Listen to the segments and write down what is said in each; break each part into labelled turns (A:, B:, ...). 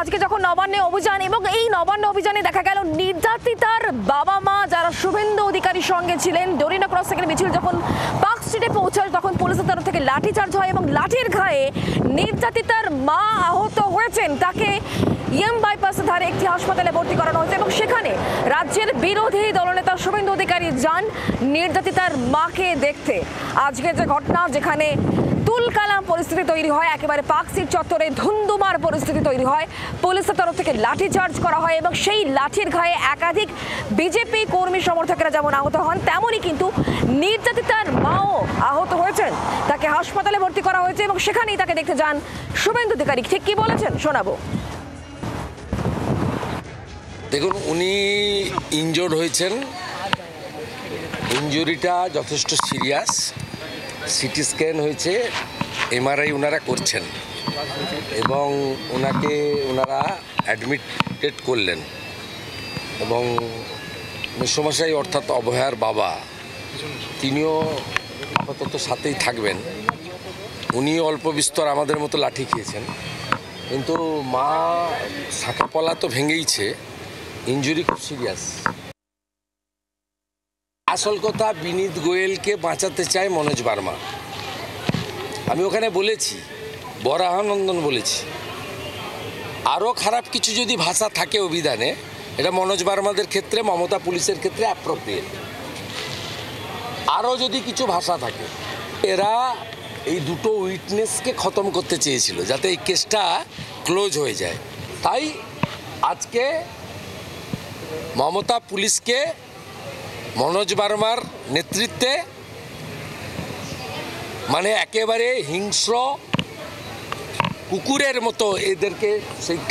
A: আজকে যখন নবান্নে অভিযান এবং এই নবান্ন অভিযানে দেখা গেল নির্যাতিতার বাবা মা যারা শুভেন্দু অধিকারীর সঙ্গে ছিলেন ডোরিনা ক্রস থেকে মিছিল যখন পার্ক স্ট্রিটে পৌঁছায় তখন পুলিশের তরফ থেকে লাঠিচার্জ হয় এবং লাঠির ঘায়ে নির্যাতিতার মা আহত হয়েছেন। তাকে ইএম বাইপাসের ধারে একটি হাসপাতালে ভর্তি করানো হয়েছে এবং সেখানে রাজ্যের বিরোধী দলনেতা শুভেন্দু অধিকারী যান নির্যাতিতার মাকে দেখতে। আজকে যে ঘটনা যেখানে তুলকালাম পরিস্থিতি তৈরি হয়, একেবারে পার্ক স্ট্রিট চত্বরে ধুন্ধুমার পরিস্থিতি তৈরি হয়, পুলিশের তরফ থেকে লাঠিচার্জ করা হয় এবং সেই লাঠির ঘায়ে একাধিক বিজেপি কর্মী সমর্থকেরা যেমন আহত হন তেমনই কিন্তু নির্যাতিতার মাও আহত হয়েছেন। তাকে হাসপাতালে ভর্তি করা হয়েছে এবং সেখানেই তাকে দেখতে যান শুভেন্দু অধিকারী। ঠিক কি বলেছেন শোনাবো।
B: দেখুন, উনি ইনজোর্ড হয়েছেন, ইনজুরিটা যথেষ্ট সিরিয়াস, সিটি স্ক্যান হয়েছে, এমআরআই ওনারা করছেন এবং ওনারা অ্যাডমিটেড করলেন এবং মেসোমশাই অর্থাৎ অভয়ার বাবা তিনিও আপাতত সাথেই থাকবেন। উনিও অল্প বিস্তর আমাদের মতো লাঠি খেয়েছেন, কিন্তু মা শাখা পলা তো ভেঙেইছে, ইনজুরি খুব সিরিয়াস। আসল কথা, বিনীত গোয়েলকে বাঁচাতে চায় মনোজ বার্মা। আমি ওখানে বলেছি, বরাহানন্দন বলেছি, আরও খারাপ কিছু যদি ভাষা থাকে অভিধানে, এটা মনোজ বার্মাদের ক্ষেত্রে, মমতা পুলিশের ক্ষেত্রে অ্যাপ্রোপ্রিয়েট। আরও যদি কিছু ভাষা থাকে, এরা এই দুটো উইটনেসকে খতম করতে চেয়েছিল যাতে এই কেসটা ক্লোজ হয়ে যায়। তাই আজকে মমতা পুলিশকে মনোজ বার্মার নেতৃত্বে মানে একেবারে হিংস্র কুকুরের মতো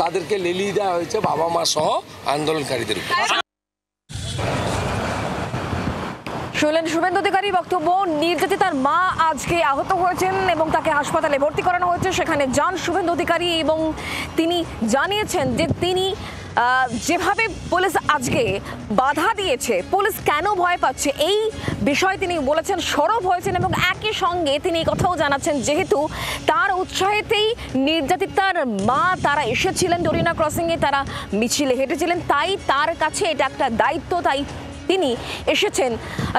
B: তাদেরকে লেলিয়ে দেওয়া হয়েছে বাবা মা সহ আন্দোলনকারীদের উপর।
A: শুনলেন শুভেন্দু অধিকারী বক্তব্য। নির্যাতিতার মা আজকে আহত হয়েছেন এবং তাকে হাসপাতালে ভর্তি করানো হয়েছে। সেখানে যান শুভেন্দু অধিকারী এবং তিনি জানিয়েছেন যে তিনি যেভাবে পুলিশ আজকে বাধা দিয়েছে, পুলিশ কেন ভয় পাচ্ছে এই বিষয়ে তিনি বলেছেন, সরব হয়েছেন এবং একই সঙ্গে তিনি এই কথাও জানাচ্ছেন যেহেতু তার উৎসাহেতেই নির্যাতিতার মা তারা এসেছিলেন ডোরিনা ক্রসিংয়ে, তারা মিছিলে হেঁটেছিলেন, তাই তার কাছে এটা একটা দায়িত্ব, তাই তিনি এসেছেন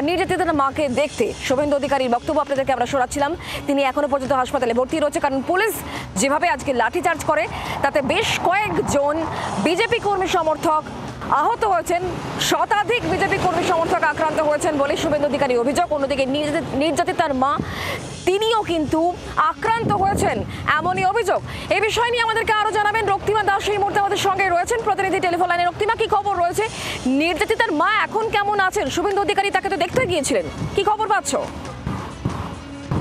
A: নির্যাতিতার মাকে দেখতে। শুভেন্দু অধিকারীর বক্তব্য আপনাদেরকে আমরা শোনাচ্ছিলাম। তিনি এখনো পর্যন্ত হাসপাতালে ভর্তি রয়েছে, কারণ পুলিশ যেভাবে আজকে লাঠিচার্জ করে তাতে বেশ কয়েকজন বিজেপি কর্মী সমর্থক আহত হয়েছেন, শতাধিক বিজেপি কর্মী সমর্থক আক্রান্ত হয়েছেন বলে শুভেন্দু অধিকারী অভিযোগ। অন্যদিকে নির্যাতিতার মা তিনিও কিন্তু আক্রান্ত হয়েছেন এমনই অভিযোগ। এই বিষয় নিয়ে আমাদেরকে আরো জানাবেন রক্তিমা দাস এই মুহূর্তে আমাদের সঙ্গে রয়েছেন প্রতিনিধি টেলিফোন লাইনে। রক্তিমা, কি খবর রয়েছে? নির্যাতিতার মা এখন কেমন আছেন? শুভেন্দু অধিকারী তাকে তো দেখতে গিয়েছিলেন, কি খবর পাচ্ছ?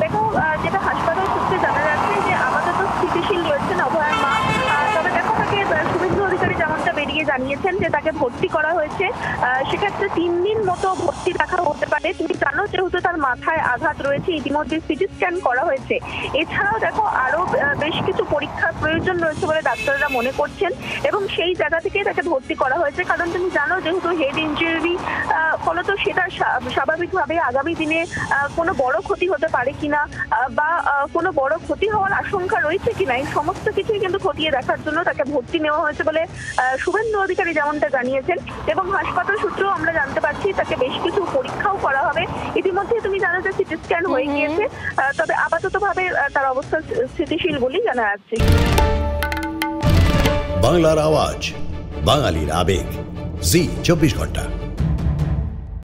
C: দেখো, যেটা হাসপাতাল সূত্রে জানা যাচ্ছে যে আপাতত স্থিতিশীল রয়েছেন অভয়ার মা। তবে দেখো, তাকে শুভেন্দু অধিকারী যেমনটা বেরিয়ে জানিয়েছেন যে তাকে ভর্তি করা হয়েছে, সেক্ষেত্রে 3 দিন মতো ভর্তি রাখা হতে পারে। তুমি জানো, যেহেতু তার মাথায় আঘাত রয়েছে, ইতিমধ্যে সিটি স্ক্যান করা হয়েছে। এছাড়াও দেখো, আরো বেশ কিছু পরীক্ষার প্রয়োজন রয়েছে বলে ডাক্তাররা মনে করছেন এবং সেই জায়গা থেকে তাকে ভর্তি করা হয়েছে। কারণ তুমি জানো, যেহেতু হেড ইনজুরি, ফলত সেটা স্বাভাবিকভাবে আগামী দিনে কোনো বড় ক্ষতি হতে পারে কিনা বা কোনো বড় ক্ষতি হওয়ার আশঙ্কা রয়েছে কিনা, এই সমস্ত কিছুই কিন্তু খতিয়ে দেখার জন্য তাকে ভর্তি নেওয়া হয়েছে বলে শুভেন্দু অধিকারী যেমনটা জানিয়েছেন। এবং হাসপাতাল সূত্রেও আমরা জানতে পারছি তাকে বেশ কিছু পরীক্ষাও করা হবে। ইতিমধ্যে তুমি জানো যে সিটি স্ক্যান হয়ে গিয়েছে, তবে আপাততভাবে তার অবস্থা স্থিতিশীল বলেই জানা যাচ্ছে।
D: বাংলার আওয়াজ, বাঙালির আবেগ, জি 24 ঘন্টা।